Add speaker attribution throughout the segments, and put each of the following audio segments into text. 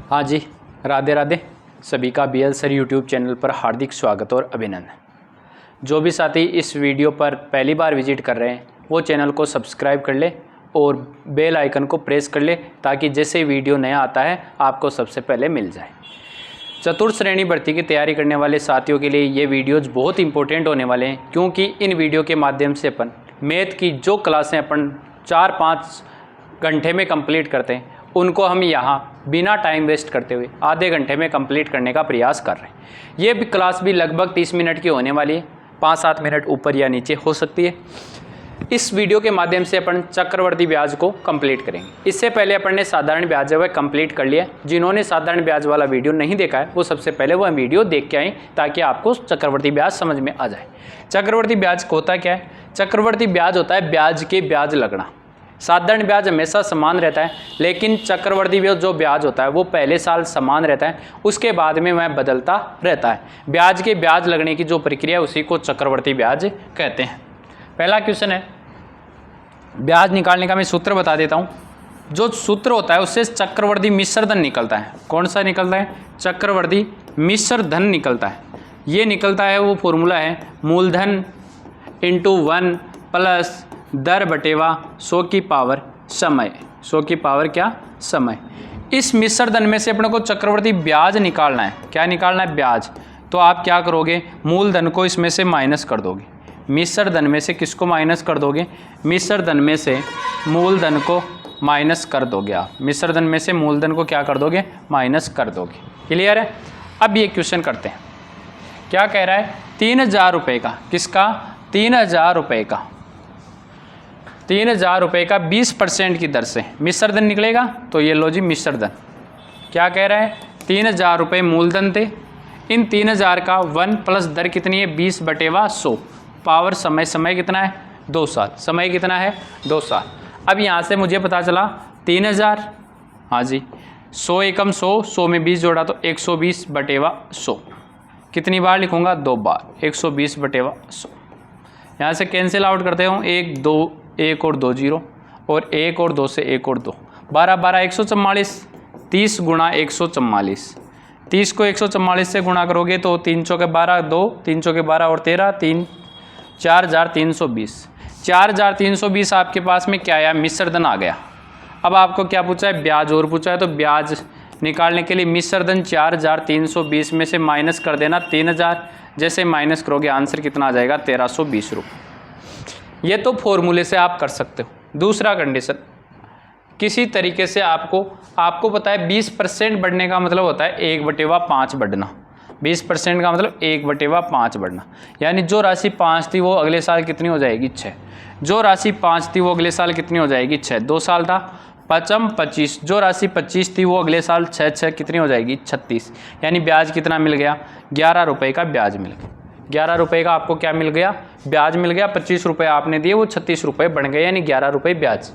Speaker 1: हाँ जी, राधे राधे। सभी का BL सर यूट्यूब चैनल पर हार्दिक स्वागत और अभिनंदन। जो भी साथी इस वीडियो पर पहली बार विजिट कर रहे हैं वो चैनल को सब्सक्राइब कर ले और बेल आइकन को प्रेस कर ले ताकि जैसे वीडियो नया आता है आपको सबसे पहले मिल जाए। चतुर्थ श्रेणी भर्ती की तैयारी करने वाले साथियों के लिए ये वीडियोज़ बहुत इंपॉर्टेंट होने वाले हैं, क्योंकि इन वीडियो के माध्यम से अपन मैथ की जो क्लासें अपन 4-5 घंटे में कंप्लीट करते हैं उनको हम यहाँ बिना टाइम वेस्ट करते हुए आधे घंटे में कंप्लीट करने का प्रयास कर रहे हैं। ये भी क्लास भी लगभग 30 मिनट की होने वाली है, 5-7 मिनट ऊपर या नीचे हो सकती है। इस वीडियो के माध्यम से अपन चक्रवर्ती ब्याज को कंप्लीट करेंगे। इससे पहले अपन ने साधारण ब्याज जो है कंप्लीट कर लिया। जिन्होंने साधारण ब्याज वाला वीडियो नहीं देखा है वो सबसे पहले वह वीडियो देख के आए ताकि आपको चक्रवर्ती ब्याज समझ में आ जाए। चक्रवर्ती ब्याज होता क्या है? चक्रवर्ती ब्याज होता है ब्याज के ब्याज लगना। साधारण ब्याज हमेशा समान रहता है, लेकिन चक्रवर्ती ब्याज जो ब्याज होता है वो पहले साल समान रहता है, उसके बाद में वह बदलता रहता है। ब्याज के ब्याज लगने की जो प्रक्रिया है उसी को चक्रवर्ती ब्याज कहते हैं। पहला क्वेश्चन है, ब्याज निकालने का मैं सूत्र बता देता हूँ। जो सूत्र होता है उससे चक्रवर्ती मिश्र धन निकलता है। कौन सा निकलता है? चक्रवर्ती मिश्र धन निकलता है। ये निकलता है, वो फॉर्मूला है मूलधन इंटू 1 प्लस दर बटेवा 100 की पावर समय। 100 की पावर क्या? समय। इस मिश्र धन में से अपने को चक्रवर्ती ब्याज निकालना है। क्या निकालना है? ब्याज। तो आप क्या करोगे? मूलधन को इसमें से माइनस कर दोगे। मिश्र धन में से किसको माइनस कर दोगे? मिश्र धन में से मूलधन को माइनस कर दोगे आप। मिश्र धन में से मूलधन को क्या कर दोगे? माइनस कर दोगे। क्लियर है? अब ये क्वेश्चन करते हैं। क्या कह रहा है? 3000 रुपये का, किसका? 3000 रुपये का, 3000 रुपये का 20% की दर से मिश्र धन निकलेगा। तो ये लो जी मिश्र धन। क्या कह रहा है? 3000 रुपये मूलधन थे, इन 3000 का 1 प्लस दर कितनी है? 20/100 पावर समय। समय कितना है? 2 साल। समय कितना है? 2 साल। अब यहाँ से मुझे पता चला 3000, हाँ जी, 100 एकम 100, 100 में 20 जोड़ा तो 120/100। कितनी बार लिखूँगा? 2 बार। 120/100। यहाँ से कैंसिल आउट करते हो, 1 2 1 और 2 0 और 1 और 2 से 1 और 2, 12 12 144। 30 गुणा 144, 30 को 144 से गुणा करोगे तो 3 चौके 12, 2 3 चौके 12 और 13, 3 4320। 4320 आपके पास में क्या आया? मिश्र धन आ गया। अब आपको क्या पूछा है? ब्याज और पूछा है। तो ब्याज निकालने के लिए मिश्र धन 4320 में से माइनस कर देना 3000। जैसे माइनस करोगे आंसर कितना आ जाएगा? 1320 रुपये। ये तो फॉर्मूले से आप कर सकते हो। दूसरा कंडीशन, किसी तरीके से आपको पता है 20% बढ़ने का मतलब होता है 1/5 बढ़ना। 20% का मतलब 1/5 बढ़ना, यानी जो राशि 5 थी वो अगले साल कितनी हो जाएगी? 6। जो राशि 5 थी वो अगले साल कितनी हो जाएगी? 6। 2 साल था, 5 25। जो राशि 25 थी वो अगले साल 6 कितनी हो जाएगी? 36। यानी ब्याज कितना मिल गया? 11 रुपये का ब्याज मिल गया। 11 रुपये का आपको क्या मिल गया? ब्याज मिल गया। 25 रुपये आपने दिए, वो 36 रुपये बन गए, यानी 11 रुपये ब्याज।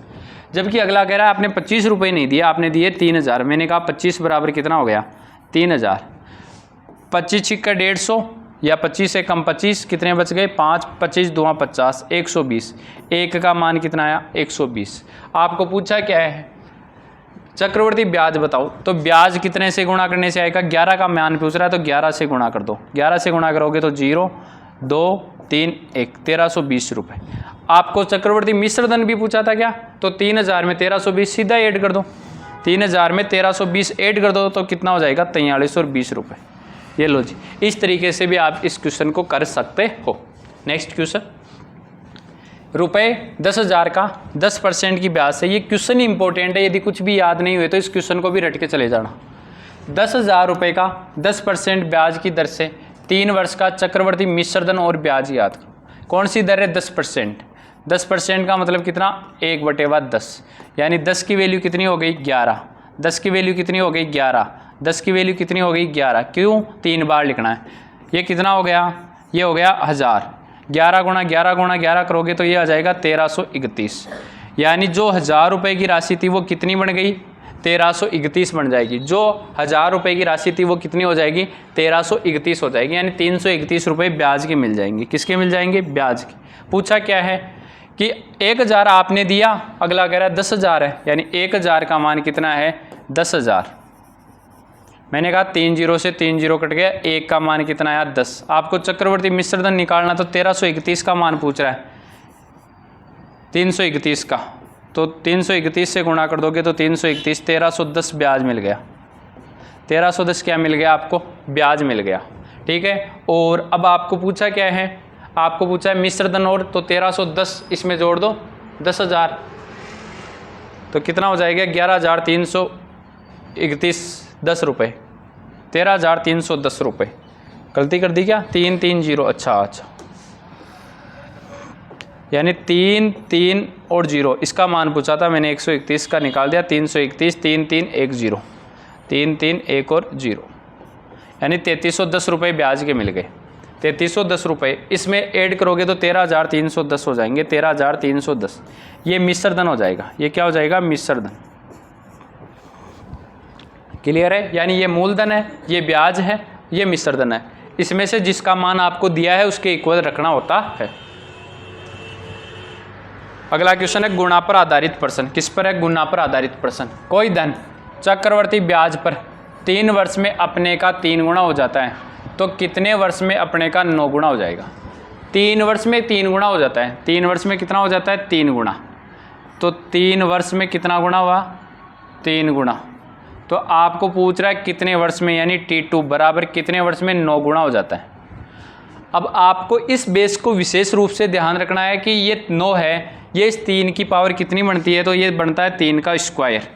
Speaker 1: जबकि अगला कह रहा है आपने 25 रुपये नहीं दिए, आपने दिए 3000। मैंने कहा 25 बराबर कितना हो गया? 3000। 25 छिक्का 150 या 25 से कम 25, कितने बच गए? 5 25 2 50, 120। 1 का मान कितना आया? 120। आपको पूछा क्या है? चक्रवर्ती ब्याज बताओ। तो ब्याज कितने से गुणा करने से आएगा? 11 का मान पूछ रहा है तो 11 से गुणा कर दो। 11 से गुणा करोगे तो 0 2 3 1, 1320 रुपये। आपको चक्रवर्ती मिश्र धन भी पूछा था क्या? तो 3000 में 1320 सीधा ऐड कर दो। 3000 में 1320 ऐड कर दो तो कितना हो जाएगा? 4320 रुपये। ये लो जी, इस तरीके से भी आप इस क्वेश्चन को कर सकते हो। नेक्स्ट क्वेश्चन, रुपये 10,000 का 10% की ब्याज से। ये क्वेश्चन इंपॉर्टेंट है, यदि कुछ भी याद नहीं हुए तो इस क्वेश्चन को भी रट के चले जाना। 10,000 रुपये का 10% ब्याज की दर से 3 वर्ष का चक्रवर्ती मिश्र धन और ब्याज याद करो। कौन सी दर है? 10%। 10% का मतलब कितना? 1/10, यानी 10 की वैल्यू कितनी हो गई? 11। 10 की वैल्यू कितनी हो गई? 11। 10 की वैल्यू कितनी हो गई? 11। क्यों? 3 बार लिखना है। ये कितना हो गया? ये हो गया 1000। 11 गुणा 11 गुणा 11 करोगे तो ये आ जाएगा 1331। यानी जो 1000 रुपये की राशि थी वो कितनी बन गई? 1331 बन जाएगी। जो 1000 रुपये की राशि थी वो कितनी हो जाएगी? 1331 हो जाएगी। यानी 331 रुपये ब्याज के मिल जाएंगे। किसके मिल जाएंगे? ब्याज के। पूछा क्या है कि 1000 आपने दिया, अगला कह रहा है 10,000 है, यानी 1000 का मान कितना है? 10,000। मैंने कहा 3 जीरो से 3 जीरो कट गया, 1 का मान कितना आया 10। आपको चक्रवर्ती मिश्र धन निकालना तो 1331 का मान पूछ रहा है, 331 का, तो 331 से गुणा कर दोगे तो 331, 1310 ब्याज मिल गया। 1310 क्या मिल गया आपको? ब्याज मिल गया। ठीक है, और अब आपको पूछा क्या है? आपको पूछा है मिश्र धन, और तो 1310 इसमें जोड़ दो 10,000, तो कितना हो जाएगा? 11,331 10 रुपये, 13,310 रुपये। गलती कर दी क्या? 330। अच्छा, यानी 3 3 और 0, इसका मान पूछा था मैंने, 131 का निकाल दिया, 331 3 3 1 0, 3 3 1 और 0, यानी 3310 रुपये ब्याज के मिल गए। 3310 रुपये इसमें ऐड करोगे तो 13,310 हो जाएंगे, 13,310। ये मिश्र धन हो जाएगा। ये क्या हो जाएगा? मिश्र धन। क्लियर है? यानी ये मूलधन है, ये ब्याज है, ये मिश्र धन है। इसमें से जिसका मान आपको दिया है उसके इक्वल रखना होता है। अगला क्वेश्चन है गुणा पर आधारित प्रश्न। किस पर है? गुणा पर आधारित प्रश्न। कोई धन चक्रवर्ती ब्याज पर 3 वर्ष में अपने का 3 गुना हो जाता है, तो कितने वर्ष में अपने का 9 गुना हो जाएगा? 3 वर्ष में 3 गुना हो जाता है। 3 वर्ष में कितना हो जाता है? 3 गुना। तो 3 वर्ष में कितना गुना हुआ? 3 गुना। तो आपको पूछ रहा है कितने वर्ष में, यानी T2 बराबर कितने वर्ष में 9 गुना हो जाता है। अब आपको इस बेस को विशेष रूप से ध्यान रखना है कि ये 9 है, ये इस 3 की पावर कितनी बनती है? तो ये बनता है 3 का स्क्वायर।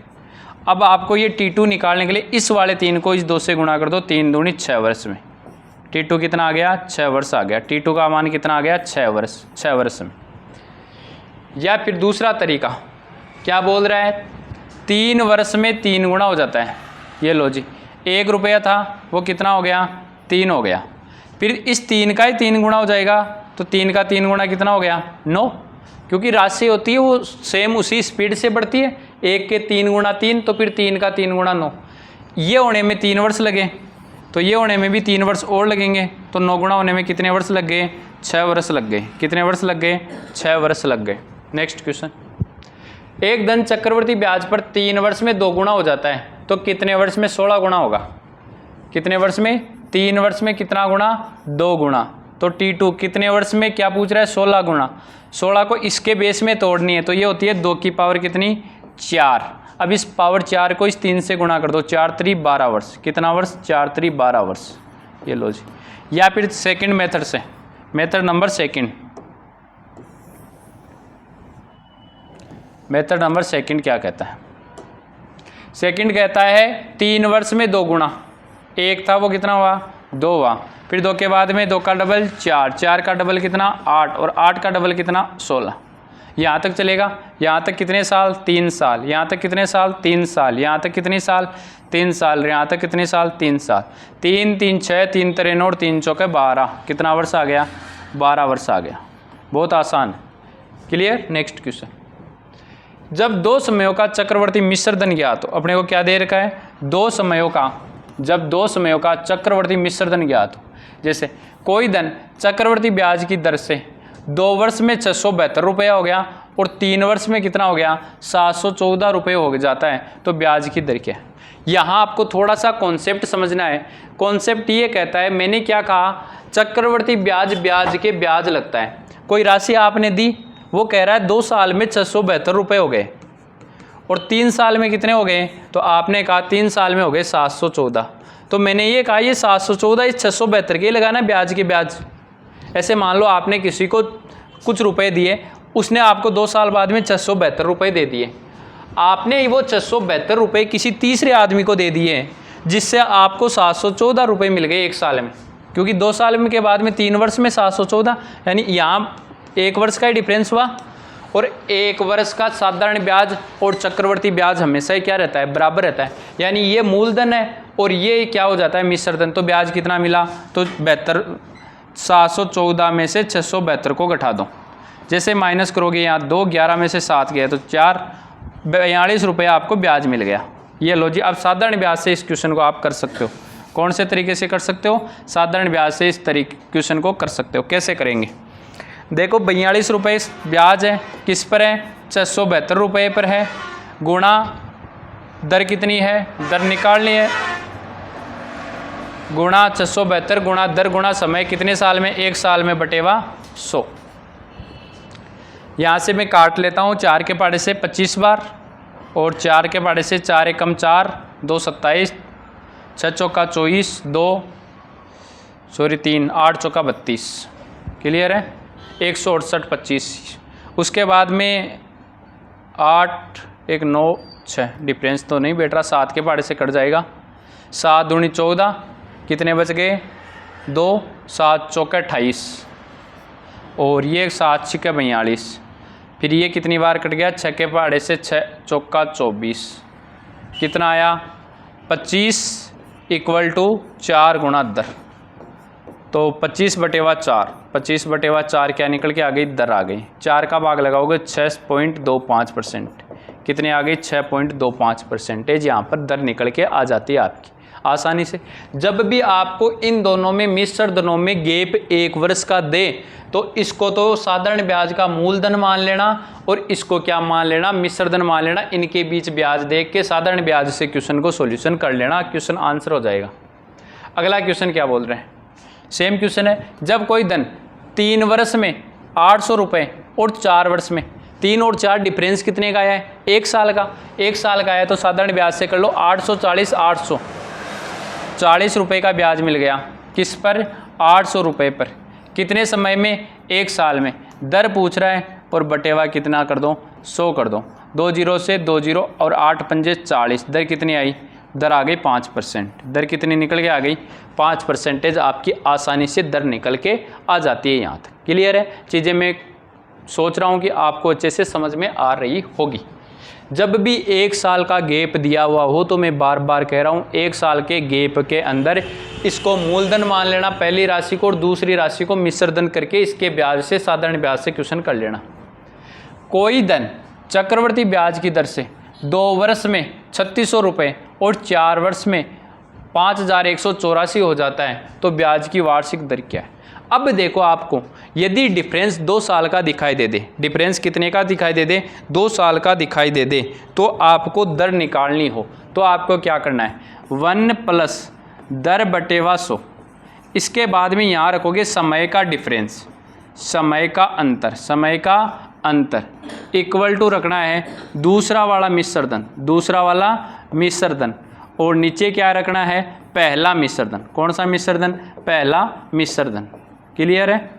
Speaker 1: अब आपको ये T2 निकालने के लिए इस वाले 3 को इस 2 से गुणा कर दो, 3 दूनी 6 वर्ष में। T2 कितना आ गया? 6 वर्ष आ गया। T2 का मान कितना आ गया? 6 वर्ष, 6 वर्ष में। या फिर दूसरा तरीका क्या बोल रहा है? 3 वर्ष में 3 गुना हो जाता है। ये लो जी, 1 रुपया था वो कितना हो गया? 3 हो गया। फिर इस 3 का ही 3 गुना हो जाएगा, तो 3 का 3 गुना कितना हो गया? 9। क्योंकि राशि होती है वो सेम उसी स्पीड से बढ़ती है। 1 के 3 गुना 3, तो फिर 3 का 3 गुना 9। ये होने में 3 वर्ष लगे, तो ये होने में भी 3 वर्ष और लगेंगे, तो 9 गुना होने में कितने वर्ष लग गए? 6 वर्ष लग गए। कितने वर्ष लग गए? 6 वर्ष लग गए। नेक्स्ट क्वेश्चन, एक धन चक्रवर्ती ब्याज पर 3 वर्ष में 2 गुना हो जाता है, तो कितने वर्ष में 16 गुना होगा? कितने वर्ष में? 3 वर्ष में कितना गुना? 2 गुना। तो T2 कितने वर्ष में क्या पूछ रहा है? 16 गुना। 16 को इसके बेस में तोड़नी है, तो ये होती है 2 की पावर कितनी? 4। अब इस पावर 4 को इस 3 से गुणा कर दो, 4 3 12 वर्ष। कितना वर्ष? 4 3 12 वर्ष। ये लो जी। या फिर सेकंड मेथड से, method number second, method number second क्या कहता है? सेकंड कहता है 3 वर्ष में 2 गुना। 1 था वो कितना हुआ? 2 हुआ। फिर 2 के बाद में 2 का डबल 4, 4 का डबल कितना? 8, और 8 का डबल कितना? 16। यहाँ तक चलेगा। यहाँ तक कितने साल? 3 साल। यहाँ तक कितने साल? 3 साल। यहाँ तक कितने साल? 3 साल। यहाँ तक कितने साल? 3 साल। 3 3 6, 3 3 9 और 3 चौके 12। कितना वर्ष आ गया? 12 वर्ष आ गया। बहुत आसान। क्लियर? नेक्स्ट क्वेश्चन, जब 2 समयों का चक्रवर्ती मिश्र धन ज्ञात तो अपने को क्या दे रखा है? 2 समयों का, जब 2 समयों का चक्रवर्ती मिश्र धन ज्ञात हो, जैसे कोई धन चक्रवर्ती ब्याज की दर से 2 वर्ष में 672 रुपया हो गया और 3 वर्ष में कितना हो गया? 714 रुपये हो जाता है, तो ब्याज की दर क्या है? यहाँ आपको थोड़ा सा कॉन्सेप्ट समझना है। कॉन्सेप्ट ये कहता है, मैंने क्या कहा? चक्रवर्ती ब्याज, ब्याज के ब्याज लगता है। कोई राशि आपने दी, वो कह रहा है 2 साल में 672 रुपये हो गए और 3 साल में कितने हो गए? तो आपने कहा 3 साल में हो गए 714। तो मैंने ये कहा ये 714 इस 672 के लगाना ब्याज के ब्याज। ऐसे मान लो आपने किसी को कुछ रुपए दिए, उसने आपको 2 साल बाद में 672 रुपये दे दिए। आपने वो 672 रुपये किसी तीसरे आदमी को दे दिए, जिससे आपको 714 रुपये मिल गए 1 साल में, क्योंकि 2 साल में के बाद में 3 वर्ष में 714, यानी यहाँ 1 वर्ष का ही डिफरेंस हुआ। और 1 वर्ष का साधारण ब्याज और चक्रवर्ती ब्याज हमेशा ही क्या रहता है? बराबर रहता है। यानी ये मूलधन है और ये क्या हो जाता है? मिश्र धन। तो ब्याज कितना मिला? तो 72, 714 में से 672 को घटा दो। जैसे माइनस करोगे यहाँ 2, 11 में से 7 गया तो 4, 42 रुपये आपको ब्याज मिल गया। ये लो जी। अब साधारण ब्याज से इस क्वेश्चन को आप कर सकते हो। कौन से तरीके से कर सकते हो? साधारण ब्याज से इस तरीके क्वेश्चन को कर सकते हो। कैसे करेंगे? देखो 42 रुपये ब्याज है, किस पर है? 672 रुपये पर है, गुणा दर कितनी है? दर निकालनी है। गुणा 672 गुणा दर गुणा समय कितने साल में, 1 साल में बटेवा 100। यहाँ से मैं काट लेता हूँ 4 के पहाड़े से 25 बार और 4 के पहाड़े से 4 एकम 4, 2 27, 6 चौका 24, 3 8 चौका 32। क्लियर है। 168 25। उसके बाद में 8 1 9 6, डिफरेंस तो नहीं बैठ रहा, 7 के पहाड़े से कट जाएगा। 7 दूनी 14, कितने बच गए 2, 7 चौका 28 और ये 7 छिक्के 42। फिर ये कितनी बार कट गया, 6 के पहाड़े से 6 चौका 24, कितना आया 25 इक्वल टू 4 गुणा दर। तो 25/4, 25/4 क्या निकल के आ गई, दर आ गई। 4 का भाग लगाओगे 6.25%, कितने आ गई 6.25%। यहाँ पर दर निकल के आ जाती है आपकी आसानी से। जब भी आपको इन दोनों में मिश्र धनों में गैप 1 वर्ष का दे तो इसको तो साधारण ब्याज का मूलधन मान लेना और इसको क्या मान लेना, मिश्र धन मान लेना। इनके बीच ब्याज देख के साधारण ब्याज से क्वेश्चन को सॉल्यूशन कर लेना, क्वेश्चन आंसर हो जाएगा। अगला क्वेश्चन क्या बोल रहे हैं, सेम क्वेश्चन है। जब कोई धन 3 वर्ष में 800 रुपये और 4 वर्ष में 3 और 4 डिफरेंस कितने का आया है, 1 साल का। 1 साल का आया तो साधारण ब्याज से कर लो 840, 840 रुपये का ब्याज मिल गया। किस पर, 800 रुपये पर। कितने समय में, 1 साल में। दर पूछ रहा है और बटेवा कितना कर दो, 100 कर दो। 2 0 से 2 0 और 8 पंजे 40। दर कितनी आई, दर आ गई 5%। दर कितनी निकल के आ गई, 5% आपकी आसानी से दर निकल के आ जाती है। यहाँ तक क्लियर है। चीज़ें मैं सोच रहा हूँ कि आपको अच्छे से समझ में आ रही होगी। जब भी 1 साल का गैप दिया हुआ हो तो मैं बार बार कह रहा हूँ 1 साल के गैप के अंदर इसको मूलधन मान लेना पहली राशि को और दूसरी राशि को मिश्र धन करके इसके ब्याज से साधारण ब्याज से क्वेश्चन कर लेना। कोई धन चक्रवर्ती ब्याज की दर से 2 वर्ष में 3600 रुपये और 4 वर्ष में 5184 हो जाता है तो ब्याज की वार्षिक दर क्या है। अब देखो, आपको यदि डिफरेंस 2 साल का दिखाई दे दे, डिफरेंस कितने का दिखाई दे दे, 2 साल का दिखाई दे दे, तो आपको दर निकालनी हो तो आपको क्या करना है, 1 प्लस दर बटेवा 100। इसके बाद में यहाँ रखोगे समय का डिफरेंस, समय का अंतर, समय का अंतर इक्वल टू रखना है दूसरा वाला मिश्र धन, दूसरा वाला मिश्र धन, और नीचे क्या रखना है, पहला मिश्र धन। कौन सा मिश्र धन, पहला मिश्र धन। क्लियर है।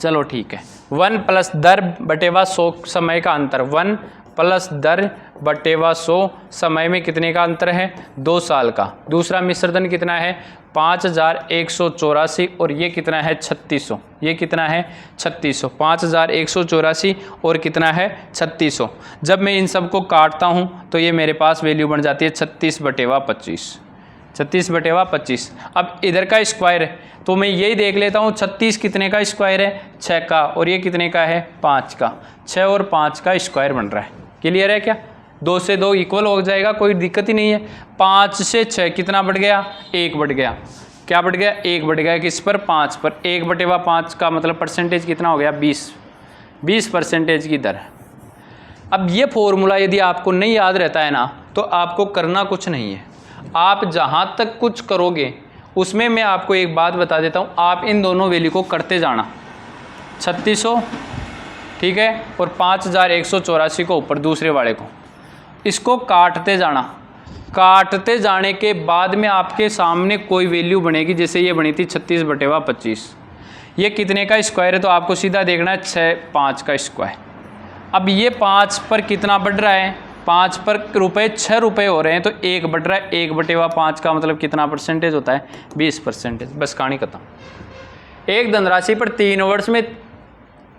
Speaker 1: चलो ठीक है। 1 प्लस दर बटेवा 100 समय का अंतर, 1 प्लस दर बटेवा 100 समय में कितने का अंतर है, 2 साल का। दूसरा मिश्र धन कितना है, 5184 और ये कितना है 3600, ये कितना है 3600, 5184 और कितना है 3600। जब मैं इन सब को काटता हूँ तो ये मेरे पास वैल्यू बन जाती है 36/25, 36/25। अब इधर का स्क्वायर है तो मैं यही देख लेता हूँ 36 कितने का स्क्वायर है, 6 का, और ये कितने का है, 5 का। 6 और 5 का स्क्वायर बन रहा है। क्लियर है क्या, 2 से 2 इक्वल हो जाएगा, कोई दिक्कत ही नहीं है। 5 से 6 कितना बढ़ गया, 1 बढ़ गया। क्या बढ़ गया, 1 बढ़ गया। किस पर, 5 पर। 1/5 का मतलब परसेंटेज कितना हो गया, 20% की दर। अब ये फॉर्मूला यदि आपको नहीं याद रहता है ना तो आपको करना कुछ नहीं है। आप जहाँ तक कुछ करोगे उसमें मैं आपको एक बात बता देता हूँ, आप इन दोनों वैल्यू को करते जाना, 3600 ठीक है और 5184 को ऊपर दूसरे वाले को, इसको काटते जाना। काटते जाने के बाद में आपके सामने कोई वैल्यू बनेगी, जैसे ये बनी थी 36/25। ये कितने का स्क्वायर है तो आपको सीधा देखना है 5 का स्क्वायर। अब ये 5 पर कितना बढ़ रहा है, 5 पर रुपये 6 रुपये हो रहे हैं तो 1 बढ़ रहा है। 1/5 का मतलब कितना परसेंटेज होता है, 20%। बस कहानी खत्म। एक धनराशि पर 3 वर्ष में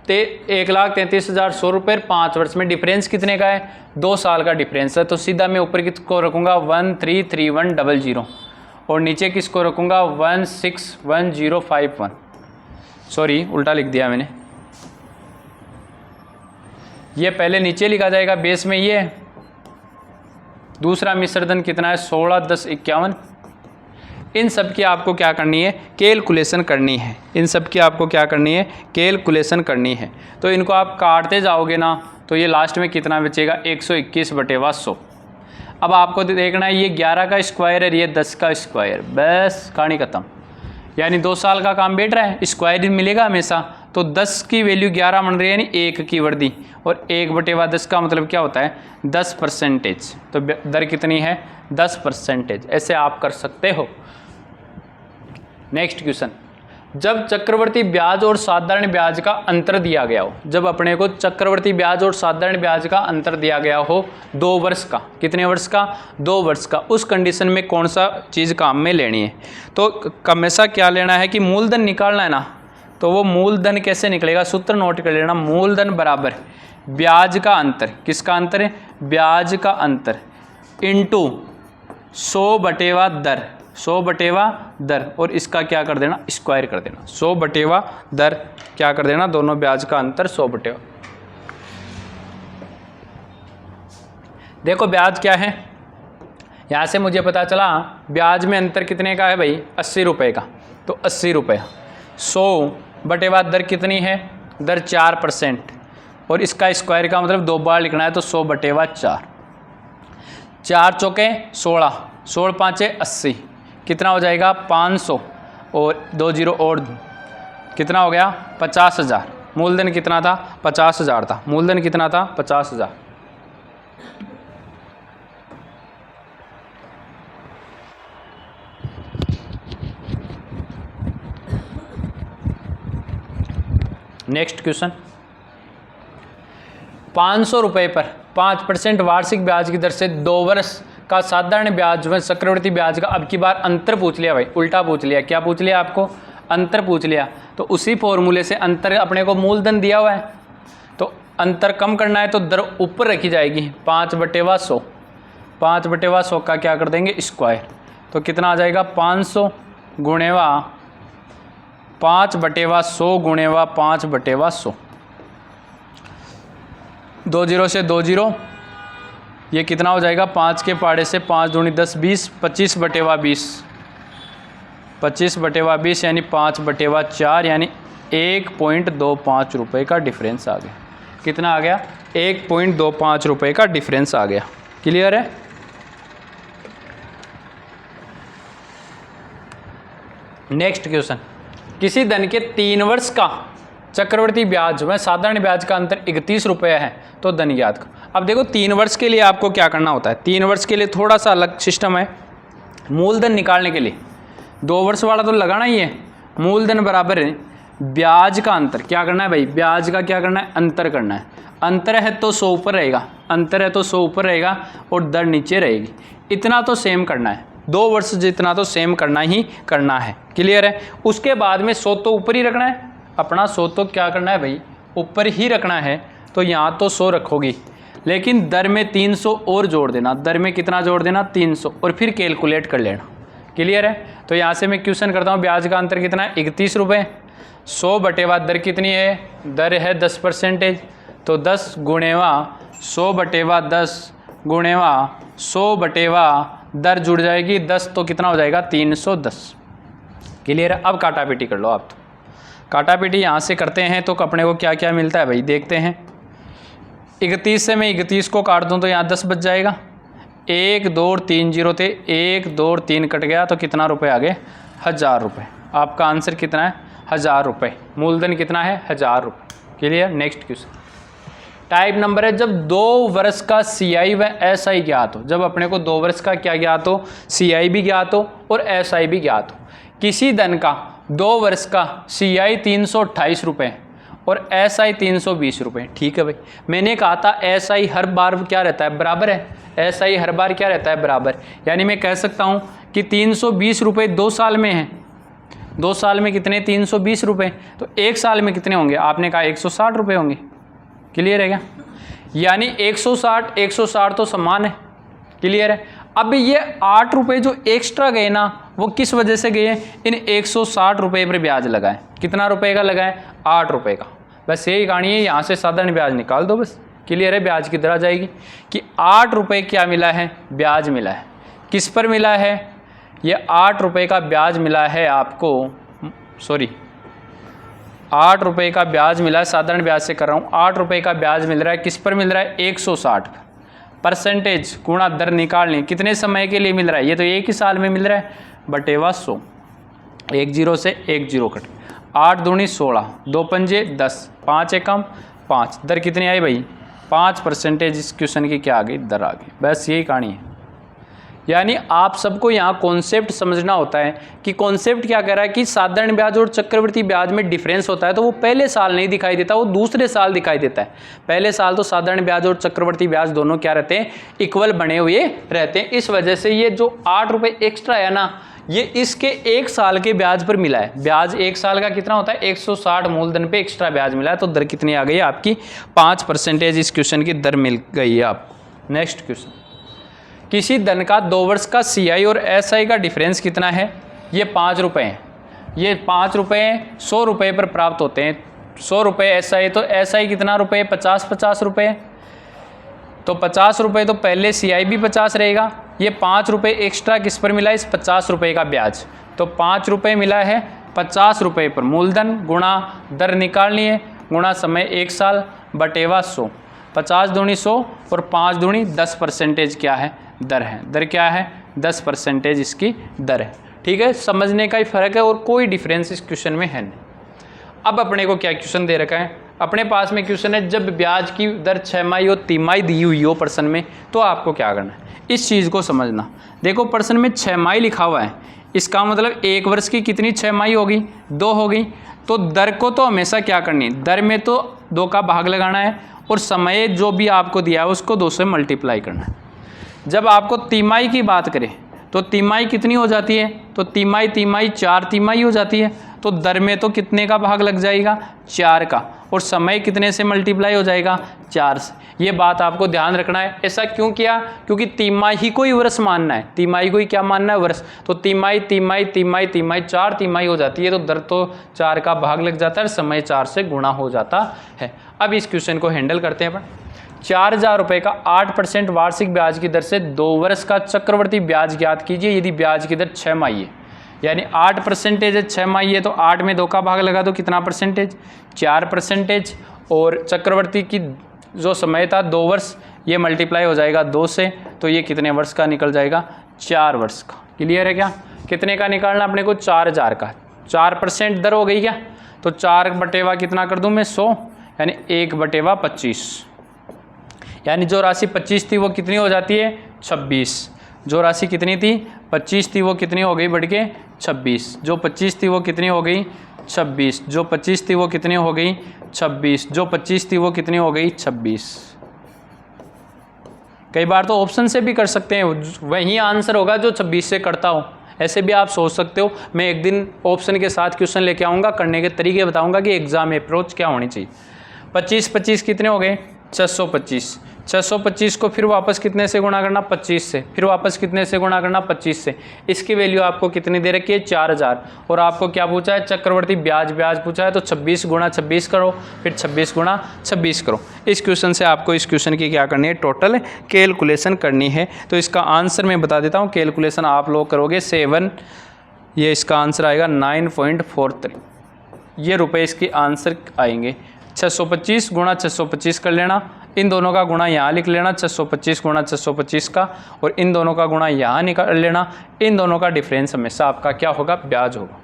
Speaker 1: 1,33,100 रुपये, 5 वर्ष में डिफरेंस कितने का है, 2 साल का डिफरेंस है। तो सीधा मैं ऊपर किसको रखूँगा 133100 और नीचे किसको रखूँगा 161051। सॉरी उल्टा लिख दिया मैंने, ये पहले नीचे लिखा जाएगा बेस में। ये दूसरा मिश्र धन कितना है 16 10 51। इन सब की आपको क्या करनी है, कैलकुलेशन करनी है। इन सब की आपको क्या करनी है, कैलकुलेशन करनी है। तो इनको आप काटते जाओगे ना तो ये लास्ट में कितना बचेगा 121/100। अब आपको देखना है ये 11 का स्क्वायर है, ये 10 का स्क्वायर, बस कहानी खत्म। यानी 2 साल का काम बैठ रहा है, स्क्वायर ही मिलेगा हमेशा। तो 10 की वैल्यू 11 बन रही है, यानी 1 की वर्दी, और 1/10 का मतलब क्या होता है 10%। तो दर कितनी है 10%। ऐसे आप कर सकते हो। नेक्स्ट क्वेश्चन, जब चक्रवर्ती ब्याज और साधारण ब्याज का अंतर दिया गया हो, जब अपने को चक्रवर्ती ब्याज और साधारण ब्याज का अंतर दिया गया हो 2 वर्ष का, कितने वर्ष का 2 वर्ष का, उस कंडीशन में कौन सा चीज़ काम में लेनी है। तो हमेशा क्या लेना है कि मूलधन निकालना है ना, तो वो मूलधन कैसे निकलेगा, सूत्र नोट कर लेना। मूलधन बराबर ब्याज का अंतर, किसका अंतर है ब्याज का अंतर, इंटू 100/दर, 100/दर, और इसका क्या कर देना स्क्वायर कर देना, 100/दर क्या कर देना, दोनों ब्याज का अंतर 100/। देखो ब्याज क्या है, यहाँ से मुझे पता चला ब्याज में अंतर कितने का है भाई 80 रुपये का, तो 80 रुपये, 100/दर कितनी है, दर 4%, और इसका स्क्वायर का मतलब 2 बार लिखना है, तो 100/4, 4 चौके 16, 16 पाँचे 80, कितना हो जाएगा 500, और 2 0 और कितना हो गया 50,000। मूलधन कितना था 50,000 था, मूलधन कितना था 50,000। नेक्स्ट क्वेश्चन, 500 रुपये पर 5% वार्षिक ब्याज की दर से 2 वर्ष का साधारण ब्याज व चक्रवृद्धि ब्याज का, अब की बार अंतर पूछ लिया भाई, उल्टा पूछ लिया, क्या पूछ लिया आपको अंतर पूछ लिया। तो उसी फॉर्मूले से अंतर अपने को मूलधन दिया हुआ है, तो अंतर कम करना है तो दर ऊपर रखी जाएगी 5/100, 5/100 का क्या कर देंगे स्क्वायर, तो कितना आ जाएगा 500 गुणेवा 5/100 गुणेवा 5/100, 2 0 से 2 0, ये कितना हो जाएगा 5 के पाड़े से 5 दूनी 10 20, 25/20, 25/20 यानी 5/4, यानी 1.25 रुपये का डिफरेंस आ गया। कितना आ गया 1.25 रुपये का डिफरेंस आ गया। क्लियर है। नेक्स्ट क्वेश्चन, किसी धन के 3 वर्ष का चक्रवर्ती ब्याज व साधारण ब्याज का अंतर 31 रुपये है, तो धन ज्ञात करो। अब देखो 3 वर्ष के लिए आपको क्या करना होता है, 3 वर्ष के लिए थोड़ा सा अलग सिस्टम है। मूलधन निकालने के लिए 2 वर्ष वाला तो लगाना ही है, मूलधन बराबर है ब्याज का अंतर, क्या करना है भाई ब्याज का क्या करना है अंतर करना है। अंतर है तो 100 ऊपर रहेगा, अंतर है तो 100 ऊपर रहेगा और दर नीचे रहेगी, इतना तो सेम करना है, 2 वर्ष जितना तो सेम करना ही करना है। क्लियर है। उसके बाद में 100 तो ऊपर ही रखना है, अपना 100 तो क्या करना है भाई ऊपर ही रखना है, तो यहाँ तो 100 रखोगी, लेकिन दर में 300 और जोड़ देना, दर में कितना जोड़ देना 300, और फिर कैलकुलेट कर लेना। क्लियर है। तो यहाँ से मैं क्वेश्चन करता हूँ, ब्याज का अंतर कितना है 31 रुपये, 100/, दर कितनी है, दर है 10%, तो 10 गुणेवा 100/10 गुणेवा 100/, दर जुड़ जाएगी 10, तो कितना हो जाएगा 310। क्लियर है। अब काटा पीटी कर लो आप, तो काटा पीटी यहाँ से करते हैं तो अपने को क्या क्या मिलता है भाई देखते हैं। 31 से मैं 31 को काट दूँ तो यहाँ 10 बच जाएगा, 1 2 3 0 थे, 1 2 3 कट गया, तो कितना रुपए आ गए 1000 रुपये। आपका आंसर कितना है 1000 रुपये, मूलधन कितना है 1000 रुपये। Clear. Next question, type number है, जब 2 वर्ष का CI व SI ज्ञात हो, जब अपने को 2 वर्ष का क्या ज्ञात हो CI भी ज्ञात हो और SI भी ज्ञात हो। किसी धन का 2 वर्ष का CI 328 रुपये और SI 320 रुपये। ठीक है भाई, मैंने कहा था SI हर बार क्या रहता है बराबर है, SI हर बार क्या रहता है बराबर, यानी मैं कह सकता हूँ कि 320 रुपये 2 साल में है, 2 साल में कितने 320 रुपये, तो 1 साल में कितने होंगे, आपने कहा 160 रुपये होंगे। क्लियर है क्या, यानी 160 तो समान है। क्लियर है। अब ये 8 रुपये जो एक्स्ट्रा गए ना, वो किस वजह से गए, इन 160 रुपये पर ब्याज लगाए। कितना रुपए का लगाए 8 रुपये का, बस यही कहानी है, यहाँ से साधारण ब्याज निकाल दो बस। क्लियर है। ब्याज की तरह जाएगी कि 8 रुपये क्या मिला है ब्याज मिला है, किस पर मिला है, ये 8 रुपये का ब्याज मिला है आपको, सॉरी 8 रुपये का ब्याज मिला है, साधारण ब्याज से कर रहा हूँ, 8 रुपये का ब्याज मिल रहा है, किस पर मिल रहा है 160 पर। परसेंटेज गुणा दर निकालनी, कितने समय के लिए मिल रहा है, ये तो एक ही साल में मिल रहा है, बटेवा 100, 1 0 से 1 0 कट, 8 दूनी 16, 2 पंजे 10, 5 एकम 5, दर कितनी आई भाई 5%। इस क्वेश्चन की क्या आ गई, दर आ गई। बस यही कहानी है। यानी आप सबको यहाँ कॉन्सेप्ट समझना होता है कि कॉन्सेप्ट क्या कह रहा है कि साधारण ब्याज और चक्रवृद्धि ब्याज में डिफरेंस होता है, तो वो पहले साल नहीं दिखाई देता, वो दूसरे साल दिखाई देता है। पहले साल तो साधारण ब्याज और चक्रवृद्धि ब्याज दोनों क्या रहते हैं, इक्वल बने हुए रहते हैं। इस वजह से ये जो 8 रुपये एक्स्ट्रा है ना, ये इसके 1 साल के ब्याज पर मिला है। ब्याज 1 साल का कितना होता है, 160 मूलधन पे एक्स्ट्रा ब्याज मिला है, तो दर कितनी आ गई आपकी 5%। इस क्वेश्चन की दर मिल गई है आपको। नेक्स्ट क्वेश्चन, किसी धन का 2 वर्ष का CI और SI का डिफरेंस कितना है, ये 5 रुपये हैं। ये 5 रुपये 100 रुपये पर प्राप्त होते हैं, 100 रुपये SI, तो SI कितना रुपये, 50 रुपये, तो 50 रुपये, तो पहले CI भी 50 रहेगा। ये 5 रुपये एक्स्ट्रा किस पर मिला, इस 50 रुपये का ब्याज, तो 5 रुपये मिला है 50 रुपये पर, मूलधन गुणा दर निकालनी है, गुणा समय 1 साल, बटेवा 100, 50 दूनी 100 और 5 दूनी 10% क्या है, दर है। दर क्या है, 10% इसकी दर है। ठीक है, समझने का ही फ़र्क है और कोई डिफरेंस इस क्वेश्चन में है नहीं। अब अपने को क्या क्वेश्चन दे रखा है, अपने पास में क्वेश्चन है जब ब्याज की दर 6 माही और तिमाही दी हुई हो प्रश्न में, तो आपको क्या करना है, इस चीज़ को समझना। देखो प्रश्न में 6 माही लिखा हुआ है, इसका मतलब 1 वर्ष की कितनी 6 माही होगी, 2 होगी। तो दर को तो हमेशा क्या करनी है, दर में तो 2 का भाग लगाना है और समय जो भी आपको दिया है उसको 2 से मल्टीप्लाई करना है। जब आपको तिमाही की बात करें तो तिमाही कितनी हो जाती है, तो तिमाही 4 तिमाही हो जाती है, तो दर में तो कितने का भाग लग जाएगा, 4 का, और समय कितने से मल्टीप्लाई हो जाएगा, 4 से। ये बात आपको ध्यान रखना है। ऐसा क्यों किया, क्योंकि तिमाही को ही वर्ष मानना है, तिमाही को ही क्या मानना है, वर्ष। तो तिमाही 4 तिमाही हो जाती है, तो दर तो 4 का भाग लग जाता है, समय 4 से गुणा हो जाता है। अब इस क्वेश्चन को हैंडल करते हैं अपन। 4000 रुपये का 8% वार्षिक ब्याज की दर से 2 वर्ष का चक्रवर्ती ब्याज ज्ञात कीजिए यदि ब्याज की दर 6 माही है। यानी 8% है, 6 माही है, तो 8 में 2 का भाग लगा दो, कितना परसेंटेज, 4%। और चक्रवर्ती की जो समय था 2 वर्ष, ये मल्टीप्लाई हो जाएगा 2 से, तो ये कितने वर्ष का निकल जाएगा, 4 वर्ष का। क्लियर है क्या, कितने का निकालना अपने को, 4000 का। 4% दर हो गई क्या, तो 4 बटेवा कितना कर दूं मैं, 100, यानी 1/25। यानी जो राशि 25 थी वो कितनी हो जाती है, 26। जो राशि कितनी थी, 25 थी, वो कितनी हो गई बढ़ के 26। जो 25 थी वो कितनी हो गई, 26। जो 25 थी वो कितनी हो गई, 26। जो 25 थी वो कितनी हो गई, 26। कई बार तो ऑप्शन से भी कर सकते हैं, वही आंसर होगा जो 26 से करता हो। ऐसे भी आप सोच सकते हो। मैं एक दिन ऑप्शन के साथ क्वेश्चन लेके आऊँगा, करने के तरीके बताऊँगा कि एग्जाम अप्रोच क्या होनी चाहिए। 25 कितने हो गए, 625। 625 को फिर वापस कितने से गुणा करना, 25 से, फिर वापस कितने से गुणा करना, 25 से। इसकी वैल्यू आपको कितनी दे रखी है, 4000। और आपको क्या पूछा है, चक्रवर्ती ब्याज पूछा है, तो 26 गुणा 26 करो, फिर 26 गुणा 26 करो। इस क्वेश्चन से आपको इस क्वेश्चन की क्या करनी है, टोटल कैलकुलेशन करनी है। तो इसका आंसर मैं बता देता हूँ, कैलकुलेशन आप लोग करोगे 7, ये इसका आंसर आएगा 9.43, ये रुपये इसके आंसर आएंगे। 625 गुणा 625 कर लेना, इन दोनों का गुणा यहाँ लिख लेना, 625 गुणा 625 का, और इन दोनों का गुणा यहाँ निकाल लेना। इन दोनों का डिफरेंस हमेशा आपका क्या होगा, ब्याज होगा।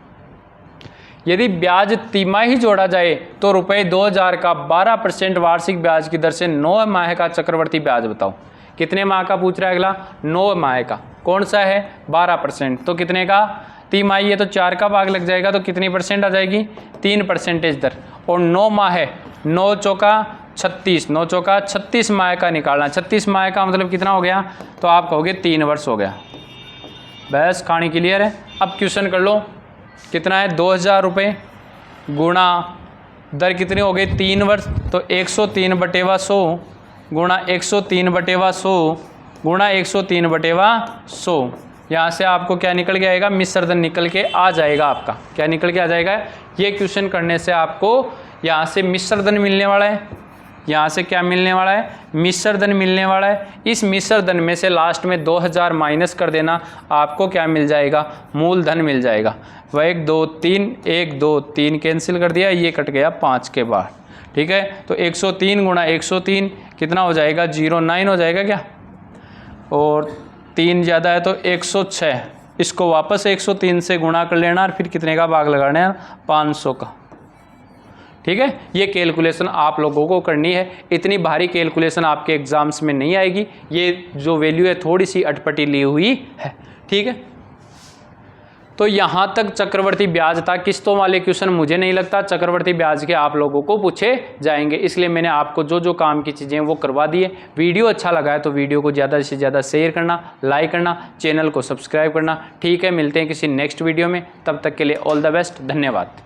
Speaker 1: यदि ब्याज तिमाही जोड़ा जाए तो रुपये 2000 का 12% वार्षिक ब्याज की दर से 9 माह का चक्रवर्ती ब्याज बताओ। कितने माह का पूछ रहा है अगला, 9 माह का। कौन सा है, 12%, तो कितने का, तिमाही है तो 4 का भाग लग जाएगा, तो कितनी परसेंट आ जाएगी, 3% दर। और 9 माह है, 9 चौका 36, 9 चौका 36 माह का निकालना। 36 माह का मतलब कितना हो गया, तो आप कहोगे 3 वर्ष हो गया। बस कहानी क्लियर है। अब क्वेश्चन कर लो, कितना है, 2000 रुपये गुणा दर कितनी हो गई, 3 वर्ष, तो 103/100 गुणा 103/100 गुणा 103/100। यहाँ से आपको क्या निकल के आएगा, मिश्र धन निकल के आ जाएगा। आपका क्या निकल के आ जाएगा, ये क्वेश्चन करने से आपको यहाँ से मिश्र धन मिलने वाला है। यहाँ से क्या मिलने वाला है, मिश्र धन मिलने वाला है। इस मिश्र धन में से लास्ट में 2000 माइनस कर देना, आपको क्या मिल जाएगा, मूलधन मिल जाएगा। वह 1 2 3 1 2 3 कैंसिल कर दिया, ये कट गया 5 के बाद। ठीक है, तो 103 गुणा 103 कितना हो जाएगा, 09 हो जाएगा क्या, और 3 ज़्यादा है तो 106, इसको वापस 103 से गुणा कर लेना और फिर कितने का भाग लगाना है, 500 का। ठीक है, ये कैलकुलेशन आप लोगों को करनी है। इतनी भारी कैलकुलेशन आपके एग्जाम्स में नहीं आएगी, ये जो वैल्यू है थोड़ी सी अटपटी ली हुई है। ठीक है, तो यहाँ तक चक्रवर्ती ब्याज था। किस्तों वाले क्वेश्चन मुझे नहीं लगता चक्रवर्ती ब्याज के आप लोगों को पूछे जाएंगे, इसलिए मैंने आपको जो जो काम की चीज़ें हैं वो करवा दी है। वीडियो अच्छा लगा है तो वीडियो को ज़्यादा से ज़्यादा शेयर करना, लाइक करना, चैनल को सब्सक्राइब करना। ठीक है, मिलते हैं किसी नेक्स्ट वीडियो में, तब तक के लिए ऑल द बेस्ट, धन्यवाद।